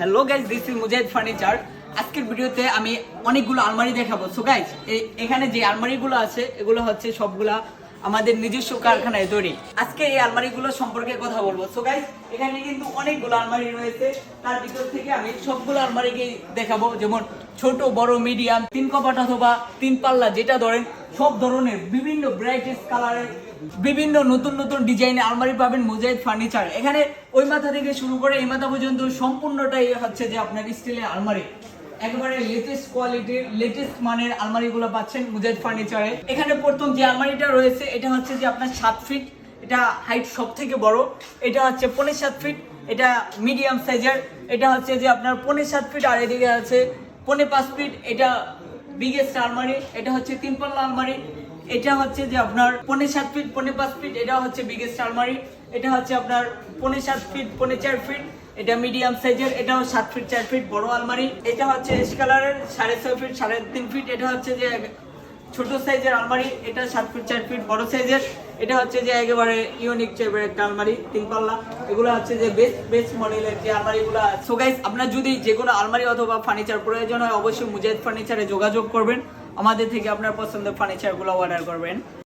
Hello guys, this is Mujahid furniture. আজকের ভিডিওতে আমি অনেকগুলো আলমারি দেখাবো। সো গাইজ, এখানে যে আলমারিগুলো আছে এগুলো হচ্ছে সবগুলা আমাদের নিজস্ব কারখানায় তৈরি। আজকে এই আলমারিগুলো সম্পর্কে কথা বলবো। সো গাইজ, এখানে কিন্তু অনেকগুলো আলমারি রয়েছে, তার ভিতর থেকে আমি সবগুলো আলমারিকে দেখাবো। যেমন ছোট, বড়, মিডিয়াম, 3 কপাট অথবা 3 পাল্লা, যেটা ধরেন সব ধরনের বিভিন্ন ব্রাইটেস্ট কালারের বিভিন্ন নতুন নতুন ডিজাইনের আলমারি পাবেন মুজাহিদ ফার্নিচার। এখানে ওই মাথা থেকে শুরু করে এই মাথা পর্যন্ত সম্পূর্ণটাই হচ্ছে যে আপনার স্টিলের আলমারি। একেবারে লেটেস্ট কোয়ালিটির, লেটেস্ট মানের আলমারিগুলো পাচ্ছেন মুজাহিদ ফার্নিচারে। এখানে প্রথম যে আলমারিটা রয়েছে এটা হচ্ছে যে আপনার 7 ফিট, এটা হাইট সব থেকে বড়। এটা হচ্ছে 7.5 ফিট, এটা মিডিয়াম সাইজের। এটা হচ্ছে যে আপনার 7.5 ফিট, আর এদিকে আছে 5.5 ফিট, এটা বিগেস্ট আলমারি। এটা হচ্ছে 3 পাল্লা আলমারি। এটা হচ্ছে যে আপনার 7.5 ফিট, 5.5 ফিট, এটা হচ্ছে বিগেস্ট আলমারি। এটা হচ্ছে আপনার 7.5 ফিট, 4.5 ফিট, এটা মিডিয়াম সাইজের। এটাও 7 ফিট 4 ফিট বড় আলমারি। এটা হচ্ছে এস কালারের 6.5 ফিট, 3.5 ফিট, এটা হচ্ছে যে ছোট সাইজের আলমারি। এটা 7 ফিট 4 ফিট বড় সাইজের। এটা হচ্ছে যে একেবারে ইউনিক টাইপের একটা আলমারি, 3 পাল্লা। এগুলো হচ্ছে যে বেস্ট মডেলের যে আলমারিগুলো। সো গাইস, আপনার যদি যে কোনো আলমারি অথবা ফার্নিচার প্রয়োজন হয় অবশ্যই মুজাহিদ ফার্নিচারে যোগাযোগ করবেন। আমাদের থেকে আপনার পছন্দের ফার্নিচারগুলো অর্ডার করবেন।